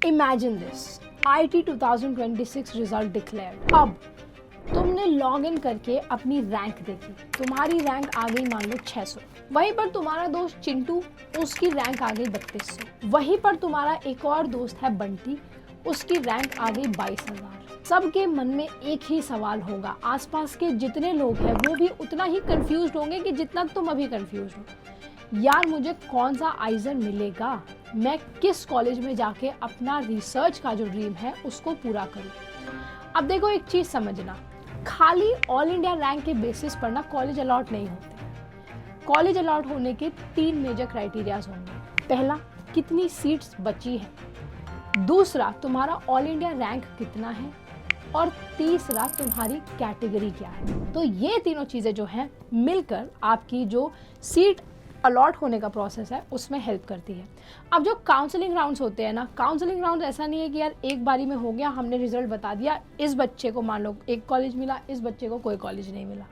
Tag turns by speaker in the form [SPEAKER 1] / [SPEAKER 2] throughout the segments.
[SPEAKER 1] Imagine this, IIT 2026 result declared. अब तुमने log in करके अपनी रैंक देखी, तुम्हारी रैंक आ गई मान लो 600। वहीं पर तुम्हारा दोस्त चिंटू, उसकी रैंक आ गई 3200। वहीं पर तुम्हारा एक और दोस्त है बंटी, उसकी रैंक आ गई 22,000। सबके मन में एक ही सवाल होगा, आसपास के जितने लोग हैं वो भी उतना ही कंफ्यूज्ड होंगे कि जितना तुम अभी कंफ्यूज हो। यार मुझे कौन सा आइजर मिलेगा, मैं किस कॉलेज में जाके अपना रिसर्च का जो ड्रीम है उसको पूरा करूं। अब देखो एक चीज समझना, खाली ऑल इंडिया रैंक के बेसिस पर ना कॉलेज अलॉट नहीं होते। कॉलेज अलॉट होने के 3 मेजर क्राइटेरियाज होंगे। पहला, कितनी सीट्स बची हैं। दूसरा, तुम्हारा ऑल इंडिया रैंक कितना है। और तीसरा, तुम्हारी कैटेगरी क्या है। तो ये तीनों चीज़ें जो हैं मिलकर आपकी जो सीट अलॉट होने का प्रोसेस है उसमें हेल्प करती है। अब जो काउंसलिंग राउंड्स होते हैं ना, काउंसलिंग राउंड ऐसा नहीं है कि यार एक बारी में हो गया, हमने रिजल्ट बता दिया, इस बच्चे को मान लो एक कॉलेज मिला, इस बच्चे को कोई कॉलेज नहीं मिला।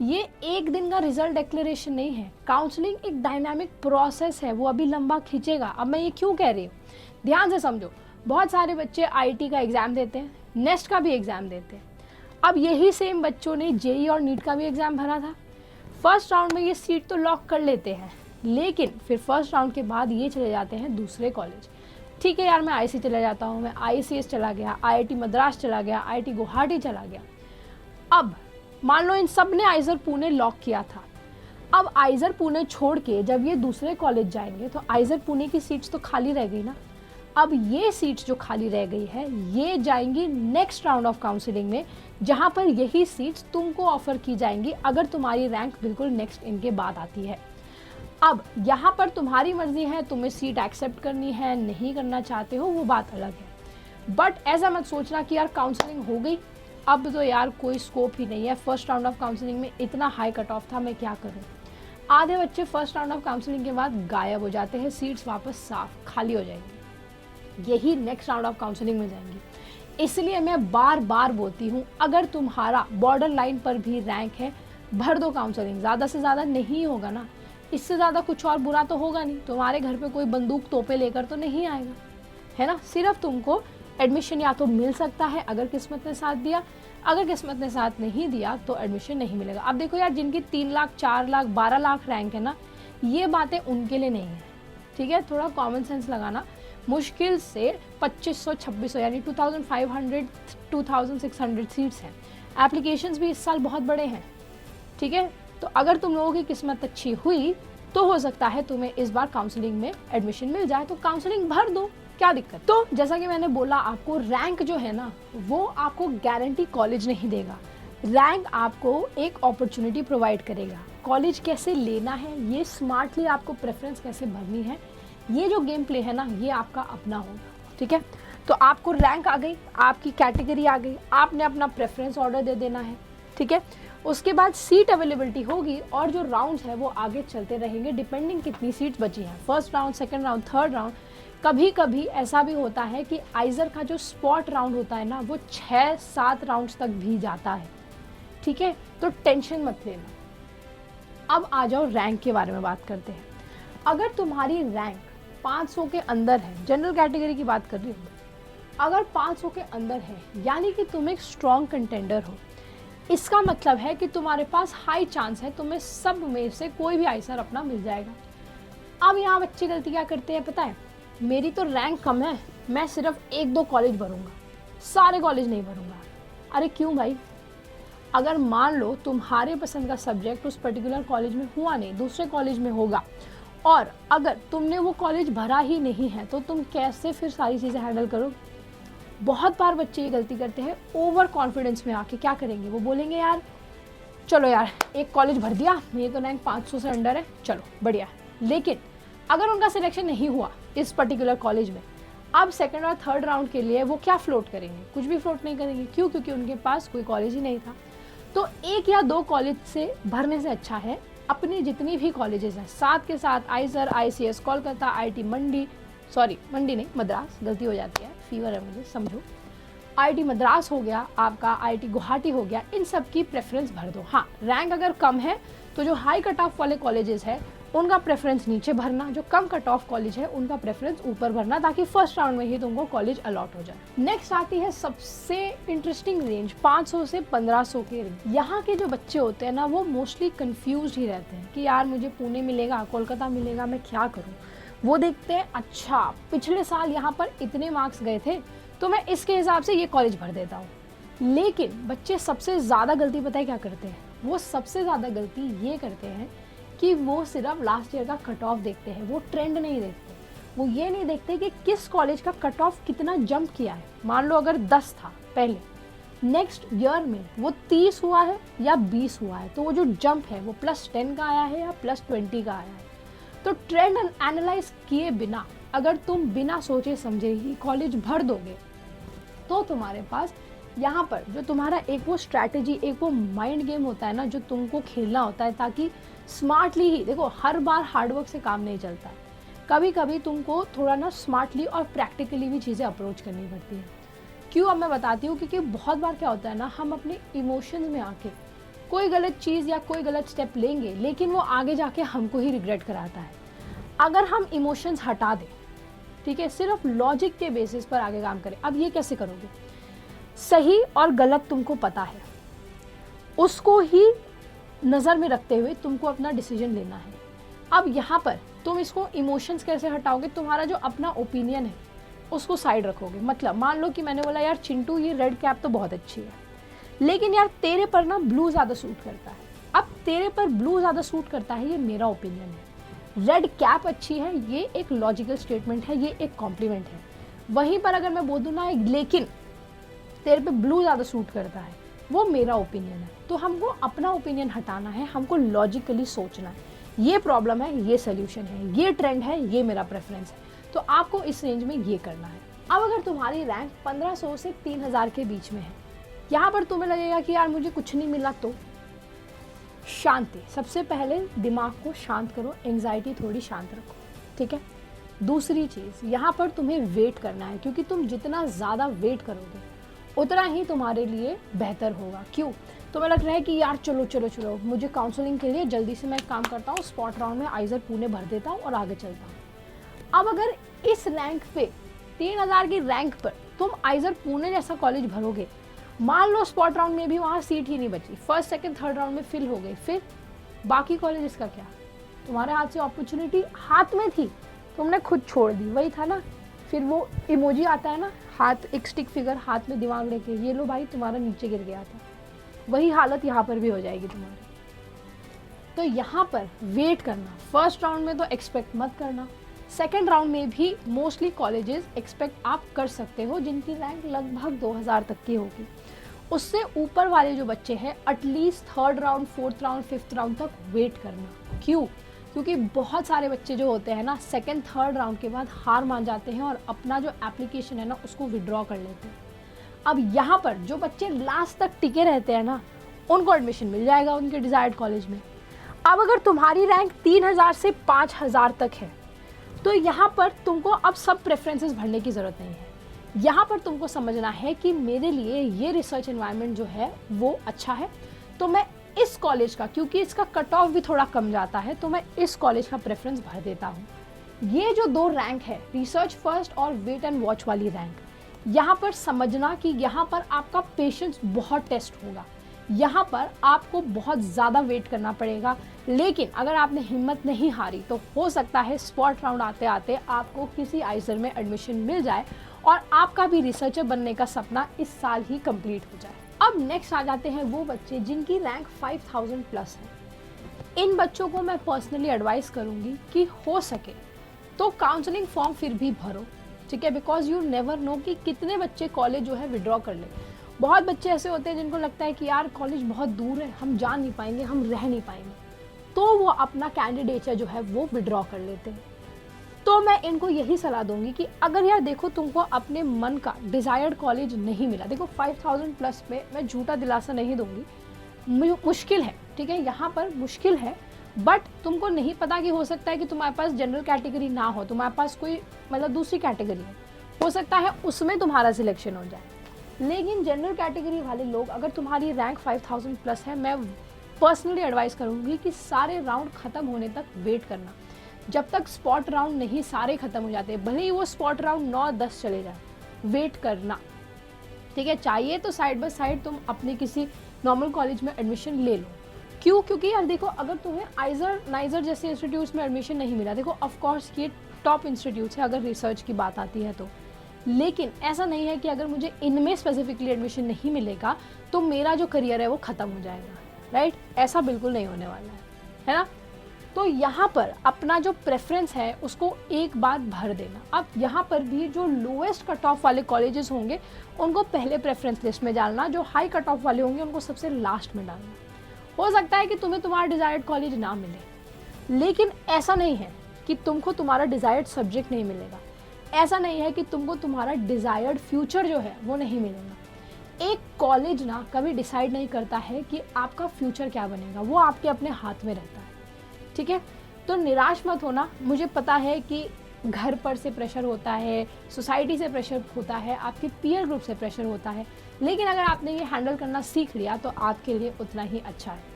[SPEAKER 1] ये एक दिन का रिजल्ट डिक्लेरेशन नहीं है। काउंसलिंग एक डायनामिक प्रोसेस है, वो अभी लंबा खींचेगा। अब मैं ये क्यों कह रही हूँ, ध्यान से समझो। बहुत सारे बच्चे IIT का एग्ज़ाम देते हैं, नेस्ट का भी एग्ज़ाम देते हैं। अब यही सेम बच्चों ने JEE और नीट का भी एग्ज़ाम भरा था। फर्स्ट राउंड में ये सीट तो लॉक कर लेते हैं, लेकिन फिर फर्स्ट राउंड के बाद ये चले जाते हैं दूसरे कॉलेज। ठीक है यार, मैं IC चला जाता हूँ, मैं ICS चला गया, IIT मद्रास चला गया, IIT गुवाहाटी चला गया। अब मान लो इन सब ने आइजर पुणे लॉक किया था। अब आइजर पुणे छोड़ के जब ये दूसरे कॉलेज जाएंगे तो आइजर पुणे की सीट्स तो खाली रह गई ना। अब ये सीट्स जो खाली रह गई है ये जाएंगी नेक्स्ट राउंड ऑफ काउंसलिंग में, जहां पर यही सीट्स तुमको ऑफर की जाएंगी अगर तुम्हारी रैंक बिल्कुल नेक्स्ट इनके बाद आती है। अब यहाँ पर तुम्हारी मर्जी है, तुम्हें सीट एक्सेप्ट करनी है, नहीं करना चाहते हो, वो बात अलग है। बट ऐसा मत सोचना कि यार काउंसलिंग हो गई, अब तो यार कोई स्कोप ही नहीं है, फर्स्ट राउंड ऑफ काउंसलिंग में इतना हाई कट ऑफ था, मैं क्या करूँ। आधे बच्चे फर्स्ट राउंड ऑफ काउंसलिंग के बाद गायब हो जाते हैं, सीट्स वापस साफ खाली हो जाएंगी, यही नेक्स्ट राउंड ऑफ काउंसलिंग में जाएंगी। इसलिए मैं बार बार बोलती हूँ, अगर तुम्हारा बॉर्डर लाइन पर भी रैंक है, भर दो काउंसलिंग। ज़्यादा से ज़्यादा नहीं होगा ना, इससे ज़्यादा कुछ और बुरा तो होगा नहीं। तुम्हारे घर पे कोई बंदूक तोपे लेकर तो नहीं आएगा, है ना। सिर्फ तुमको एडमिशन या तो मिल सकता है अगर किस्मत ने साथ दिया, अगर किस्मत ने साथ नहीं दिया तो एडमिशन नहीं मिलेगा। अब देखो यार, जिनकी 3 लाख 4 लाख 12 लाख रैंक है ना, ये बातें उनके लिए नहीं है, ठीक है। थोड़ा कॉमन सेंस लगाना। मुश्किल से 2500-2600 यानी 2500 2600 सीट्स हैं। एप्लीकेशंस भी इस साल बहुत बड़े हैं, ठीक है। तो अगर तुम लोगों की किस्मत अच्छी हुई तो हो सकता है तुम्हें इस बार काउंसलिंग में एडमिशन मिल जाए, तो काउंसलिंग भर दो, क्या दिक्कत। तो जैसा कि मैंने बोला, आपको रैंक जो है ना वो आपको गारंटी कॉलेज नहीं देगा। रैंक आपको एक अपॉर्चुनिटी प्रोवाइड करेगा। कॉलेज कैसे लेना है, ये स्मार्टली आपको प्रेफरेंस कैसे भरनी है, ये जो गेम प्ले है ना, ये आपका अपना होगा, ठीक है। तो आपको रैंक आ गई, आपकी कैटेगरी आ गई, आपने अपना प्रेफरेंस ऑर्डर दे देना है, ठीक है। उसके बाद सीट अवेलेबिलिटी होगी और जो राउंड्स है वो आगे चलते रहेंगे डिपेंडिंग कितनी सीट्स बची हैं। First round, second round, third round. कभी कभी ऐसा भी होता है कि आइजर का जो स्पॉट राउंड होता है ना, वो 6-7 राउंड्स तक भी जाता है, ठीक है। तो टेंशन मत लेना। अब आ जाओ रैंक के बारे में बात करते हैं। अगर तुम्हारी रैंक 500 के अंदर है, जनरल कैटेगरी की बात कर रही हूँ, अगर 500 के अंदर है यानी कि तुम एक स्ट्रॉन्ग कंटेंडर हो। इसका मतलब है कि तुम्हारे पास हाई चांस है तुम्हें सब में से कोई भी आइसर अपना मिल जाएगा। अब यहाँ बच्चे गलती क्या करते हैं पता है, मेरी तो रैंक कम है, मैं सिर्फ 1-2 कॉलेज भरूंगा, सारे कॉलेज नहीं भरूंगा। अरे क्यों भाई, अगर मान लो तुम्हारे पसंद का सब्जेक्ट उस पर्टिकुलर कॉलेज में हुआ नहीं, दूसरे कॉलेज में होगा, और अगर तुमने वो कॉलेज भरा ही नहीं है तो तुम कैसे फिर सारी चीज़ें हैंडल करोगे। बहुत बार बच्चे ये गलती करते हैं, ओवर कॉन्फिडेंस में आके क्या करेंगे, वो बोलेंगे यार चलो यार एक कॉलेज भर दिया, मेरी तो रैंक 500 से अंडर है, चलो बढ़िया। लेकिन अगर उनका सिलेक्शन नहीं हुआ इस पर्टिकुलर कॉलेज में, अब सेकंड और थर्ड राउंड के लिए वो क्या फ्लोट करेंगे, कुछ भी फ्लोट नहीं करेंगे। क्यों, क्योंकि उनके पास कोई कॉलेज ही नहीं था। तो 1 या 2 कॉलेज से भरने से अच्छा है अपनी जितनी भी कॉलेजेस हैं साथ के साथ आइजर, ICS कोलकाता, IIT मंडी, सॉरी मंडी नहीं मद्रास, गलती हो जाती है, फीवर है मुझे, समझो। IIT मद्रास हो गया आपका, IIT गुवाहाटी हो गया, इन सब की प्रेफरेंस भर दो। हाँ, रैंक अगर कम है तो जो हाई कट ऑफ वाले कॉलेजेस है उनका प्रेफरेंस नीचे भरना, जो कम कट ऑफ कॉलेज है उनका प्रेफरेंस ऊपर भरना, ताकि फर्स्ट राउंड में ही तुमको कॉलेज अलॉट हो जाए। नेक्स्ट आती है सबसे इंटरेस्टिंग रेंज, 500 से 1500 के रेंज। यहाँ के जो बच्चे होते हैं ना, वो मोस्टली कंफ्यूज ही रहते हैं कि यार मुझे पुणे मिलेगा, कोलकाता मिलेगा, मैं क्या करूँ। वो देखते हैं अच्छा पिछले साल यहाँ पर इतने मार्क्स गए थे तो मैं इसके हिसाब से ये कॉलेज भर देता हूँ। लेकिन बच्चे सबसे ज़्यादा गलती पता है क्या करते हैं? वो सबसे ज़्यादा गलती ये करते हैं कि वो सिर्फ लास्ट ईयर का कट ऑफ देखते हैं, वो ट्रेंड नहीं देखते। वो ये नहीं देखते कि किस कॉलेज का कट ऑफ कितना जंप किया है। मान लो अगर 10 था पहले, नेक्स्ट ईयर में वो 30 हुआ है या 20 हुआ है, तो वो जो जंप है वो +10 का आया है या +20 का आया है। तो ट्रेंड एनालाइज किए बिना अगर तुम बिना सोचे समझे ही कॉलेज भर दोगे तो तुम्हारे पास यहाँ पर जो तुम्हारा एक वो स्ट्रैटेजी, एक वो माइंड गेम होता है ना, जो तुमको खेलना होता है, ताकि स्मार्टली ही, देखो हर बार हार्डवर्क से काम नहीं चलता है, कभी कभी तुमको थोड़ा ना स्मार्टली और प्रैक्टिकली भी चीज़ें अप्रोच करनी पड़ती है। क्यों, अब मैं बताती हूँ, क्योंकि बहुत बार क्या होता है ना, हम अपने इमोशंस में आके कोई गलत चीज़ या कोई गलत स्टेप लेंगे, लेकिन वो आगे जाके हमको ही रिग्रेट कराता है। अगर हम इमोशंस हटा दें, ठीक है, सिर्फ लॉजिक के बेसिस पर आगे काम करें। अब ये कैसे करोगे? सही और गलत तुमको पता है, उसको ही नज़र में रखते हुए तुमको अपना डिसीजन लेना है। अब यहाँ पर तुम इसको इमोशंस कैसे हटाओगे? तुम्हारा जो अपना ओपिनियन है उसको साइड रखोगे। मतलब मान लो कि मैंने बोला यार चिंटू ये रेड कैप तो बहुत अच्छी है, लेकिन यार तेरे पर ना ब्लू ज़्यादा सूट करता है। अब तेरे पर ब्लू ज़्यादा सूट करता है, ये मेरा ओपिनियन है। रेड कैप अच्छी है, ये एक लॉजिकल स्टेटमेंट है, ये एक कॉम्प्लीमेंट है। वहीं पर अगर मैं बोल दूँ ना लेकिन तेरे पे ब्लू ज़्यादा सूट करता है, वो मेरा ओपिनियन है। तो हमको अपना ओपिनियन हटाना है, हमको लॉजिकली सोचना है। ये प्रॉब्लम है, ये सोल्यूशन है, ये ट्रेंड है, ये मेरा प्रेफरेंस है, तो आपको इस रेंज में ये करना है। अब अगर तुम्हारी रैंक 1500 से 3000 के बीच में है, यहाँ पर तुम्हें लगेगा कि यार मुझे कुछ नहीं मिला, तो शांति। सबसे पहले दिमाग को शांत करो, एंग्जाइटी थोड़ी शांत रखो, ठीक है। दूसरी चीज़, यहाँ पर तुम्हें वेट करना है, क्योंकि तुम जितना ज़्यादा वेट करोगे उतना ही तुम्हारे लिए बेहतर होगा। क्यों? तुम्हें लग रहा है कि यार चलो चलो चलो, मुझे काउंसलिंग के लिए जल्दी से मैं काम करता हूँ, स्पॉट राउंड में आइजर पुणे भर देता हूँ और आगे चलता हूँ। अब अगर इस रैंक पे 3000 की रैंक पर तुम आइजर पुणे जैसा कॉलेज भरोगे, मान लो स्पॉट राउंड में भी वहाँ सीट ही नहीं बची, फर्स्ट सेकंड थर्ड राउंड में फिल हो गई, फिर बाकी कॉलेजेस का क्या? तुम्हारे हाथ से अपॉर्चुनिटी हाथ में थी, तुमने खुद छोड़ दी। वही था ना, फिर वो इमोजी आता है ना, हाथ एक स्टिक फिगर हाथ में दिमाग लेके, ये लो भाई तुम्हारा नीचे गिर गया था। वही हालत यहाँ पर भी हो जाएगी तुम्हारी। तो यहाँ पर वेट करना, फर्स्ट राउंड में तो एक्सपेक्ट मत करना, सेकेंड राउंड में भी मोस्टली कॉलेजेस एक्सपेक्ट आप कर सकते हो जिनकी रैंक लगभग 2000 तक की होगी। उससे ऊपर वाले जो बच्चे हैं at least third round, fourth round, fifth round तक वेट करना। क्यों? क्योंकि बहुत सारे बच्चे जो होते हैं ना, सेकंड थर्ड राउंड के बाद हार मान जाते हैं और अपना जो एप्लीकेशन है ना उसको विड्रॉ कर लेते हैं। अब यहाँ पर जो बच्चे लास्ट तक टिके रहते हैं ना, उनको एडमिशन मिल जाएगा उनके डिज़ायर्ड कॉलेज में। अब अगर तुम्हारी रैंक 3000 से 5000 तक है, तो यहाँ पर तुमको अब सब प्रेफरेंसेस भरने की ज़रूरत नहीं है। यहाँ पर तुमको समझना है कि मेरे लिए ये रिसर्च एनवायरनमेंट जो है वो अच्छा है, तो मैं इस कॉलेज का, क्योंकि इसका कट ऑफ भी थोड़ा कम जाता है, तो मैं इस कॉलेज का प्रेफरेंस भर देता हूँ। ये जो दो रैंक है, रिसर्च फर्स्ट और वेट एंड वॉच वाली रैंक, यहाँ पर समझना कि यहाँ पर आपका पेशेंस बहुत टेस्ट होगा, यहाँ पर आपको बहुत ज़्यादा वेट करना पड़ेगा। लेकिन अगर आपने हिम्मत नहीं हारी तो हो सकता है स्पॉट राउंड आते आते आपको किसी आइजर में एडमिशन मिल जाए और आपका भी रिसर्चर बनने का सपना इस साल ही कंप्लीट हो जाए। अब नेक्स्ट आ जाते हैं वो बच्चे जिनकी रैंक 5000 प्लस है। इन बच्चों को मैं पर्सनली एडवाइस करूँगी कि हो सके तो काउंसलिंग फॉर्म फिर भी भरो, ठीक है, बिकॉज यू नेवर नो कि कितने बच्चे कॉलेज जो है विड्रॉ कर ले। बहुत बच्चे ऐसे होते हैं जिनको लगता है कि यार कॉलेज बहुत दूर है, हम जा नहीं पाएंगे, हम रह नहीं पाएंगे, तो वो अपना कैंडिडेचर जो है वो विड्रॉ कर लेते हैं। तो मैं इनको यही सलाह दूंगी कि अगर यार देखो तुमको अपने मन का डिज़ायर्ड कॉलेज नहीं मिला, देखो 5000 प्लस पे मैं झूठा दिलासा नहीं दूंगी, मुश्किल है, ठीक है, यहाँ पर मुश्किल है, बट तुमको नहीं पता कि हो सकता है कि तुम्हारे पास जनरल कैटेगरी ना हो, तुम्हारे पास कोई मतलब दूसरी कैटेगरी हो सकता है उसमें तुम्हारा सिलेक्शन हो जाए। लेकिन जनरल कैटेगरी वाले लोग, अगर तुम्हारी रैंक 5000 प्लस है, मैं पर्सनली एडवाइस करूँगी कि सारे राउंड ख़त्म होने तक वेट करना। जब तक स्पॉट राउंड नहीं सारे ख़त्म हो जाते, भले ही वो स्पॉट राउंड 9-10 चले जाए, वेट करना, ठीक है। चाहिए तो साइड बाय साइड तुम अपने किसी नॉर्मल कॉलेज में एडमिशन ले लो। क्यों? क्योंकि यार देखो, अगर तुम्हें आइजर नाइजर जैसे इंस्टीट्यूट्स में एडमिशन नहीं मिला, देखो ऑफ कोर्स ये टॉप इंस्टीट्यूट्स है अगर रिसर्च की बात आती है तो, लेकिन ऐसा नहीं है कि अगर मुझे इनमें स्पेसिफिकली एडमिशन नहीं मिलेगा तो मेरा जो करियर है वो ख़त्म हो जाएगा, राइट? ऐसा बिल्कुल नहीं होने वाला है ना? तो यहाँ पर अपना जो प्रेफरेंस है उसको एक बार भर देना। अब यहाँ पर भी जो लोएस्ट कट ऑफ वाले कॉलेजेस होंगे उनको पहले प्रेफरेंस लिस्ट में डालना, जो हाई कट ऑफ वाले होंगे उनको सबसे लास्ट में डालना। हो सकता है कि तुम्हें तुम्हारा डिज़ायर्ड कॉलेज ना मिले, लेकिन ऐसा नहीं है कि तुमको तुम्हारा डिज़ायर्ड सब्जेक्ट नहीं मिलेगा, ऐसा नहीं है कि तुमको तुम्हारा डिज़ायर्ड फ्यूचर जो है वो नहीं मिलेगा। एक कॉलेज ना कभी डिसाइड नहीं करता है कि आपका फ्यूचर क्या बनेगा, वो आपके अपने हाथ में रहता है, ठीक है। तो निराश मत होना। मुझे पता है कि घर पर से प्रेशर होता है, सोसाइटी से प्रेशर होता है, आपके पीयर ग्रुप से प्रेशर होता है, लेकिन अगर आपने ये हैंडल करना सीख लिया तो आपके लिए उतना ही अच्छा है।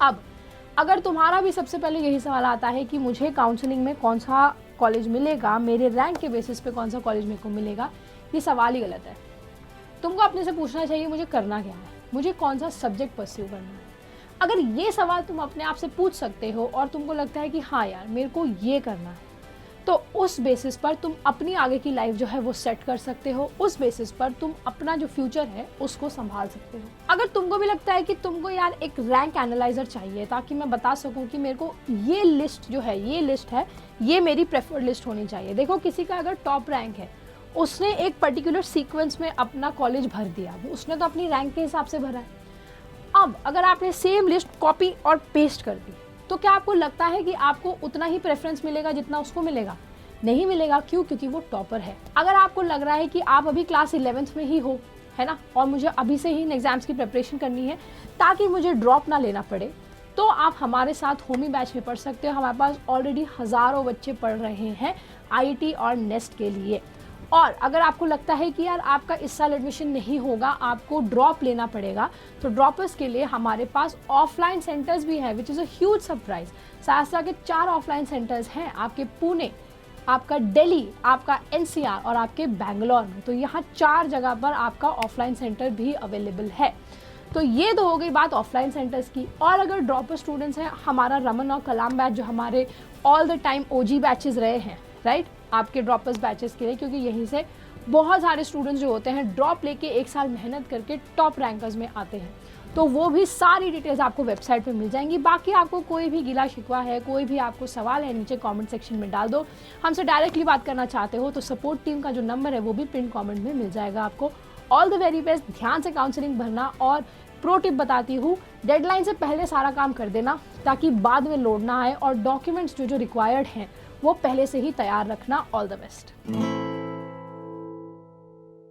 [SPEAKER 1] अब अगर तुम्हारा भी सबसे पहले यही सवाल आता है कि मुझे काउंसलिंग में कौन सा कॉलेज मिलेगा, मेरे रैंक के बेसिस पे कौन सा कॉलेज मेरे को मिलेगा, ये सवाल ही गलत है। तुमको अपने से पूछना चाहिए मुझे करना क्या है, मुझे कौन सा सब्जेक्ट परस्यू करना है। अगर ये सवाल तुम अपने आप से पूछ सकते हो और तुमको लगता है कि हाँ यार मेरे को ये करना है, तो उस बेसिस पर तुम अपनी आगे की लाइफ जो है वो सेट कर सकते हो, उस बेसिस पर तुम अपना जो फ्यूचर है उसको संभाल सकते हो। अगर तुमको भी लगता है कि तुमको यार एक रैंक एनालाइजर चाहिए ताकि मैं बता सकूं कि मेरे को ये लिस्ट जो है, ये लिस्ट है, ये मेरी प्रेफर्ड लिस्ट होनी चाहिए। देखो किसी का अगर टॉप रैंक है, उसने एक पर्टिकुलर सीक्वेंस में अपना कॉलेज भर दिया, उसने तो अपनी रैंक के हिसाब से भरा है। अब अगर आपने सेम लिस्ट कॉपी और पेस्ट कर दी तो क्या आपको लगता है कि आपको उतना ही प्रेफरेंस मिलेगा जितना उसको मिलेगा? नहीं मिलेगा। क्यों? क्योंकि वो टॉपर है। अगर आपको लग रहा है कि आप अभी क्लास 11th में ही हो, है ना, और मुझे अभी से ही इन एग्जाम्स की प्रिपरेशन करनी है ताकि मुझे ड्रॉप ना लेना पड़े, तो आप हमारे साथ होमी बैच में पढ़ सकते हो। हमारे पास ऑलरेडी हज़ारों बच्चे पढ़ रहे हैं IIT और नेस्ट के लिए। और अगर आपको लगता है कि यार आपका इस साल एडमिशन नहीं होगा, आपको ड्रॉप लेना पड़ेगा, तो ड्रॉपर्स के लिए हमारे पास ऑफलाइन सेंटर्स भी हैं, which is a huge surprise. Saharsa के 4 ऑफलाइन सेंटर्स हैं, आपके पुणे, आपका दिल्ली, आपका NCR और आपके बैंगलोर में। तो यहाँ 4 जगह पर आपका ऑफलाइन सेंटर भी अवेलेबल है। तो ये तो हो गई बात ऑफलाइन सेंटर्स की। और अगर ड्रॉपर स्टूडेंट्स हैं, हमारा रमन और कलाम बैच जो हमारे all the time OG batches रहे हैं, राइट, आपके ड्रॉपर्स बैचेस के लिए, क्योंकि यहीं से बहुत सारे स्टूडेंट्स जो होते हैं ड्रॉप लेके 1 साल मेहनत करके टॉप रैंकर्स में आते हैं। तो वो भी सारी डिटेल्स आपको वेबसाइट पे मिल जाएंगी। बाकी आपको कोई भी गिला शिकवा है, कोई भी आपको सवाल है, नीचे कमेंट सेक्शन में डाल दो। हमसे डायरेक्टली बात करना चाहते हो तो सपोर्ट टीम का जो नंबर है वो भी पिन कमेंट में मिल जाएगा आपको। All the very best. ध्यान से काउंसलिंग भरना। और प्रो टिप बताती हूँ, डेडलाइन से पहले सारा काम कर देना ताकि बाद में लोड ना आए, और डॉक्यूमेंट्स जो रिक्वायर्ड हैं वो पहले से ही तैयार रखना। All the best.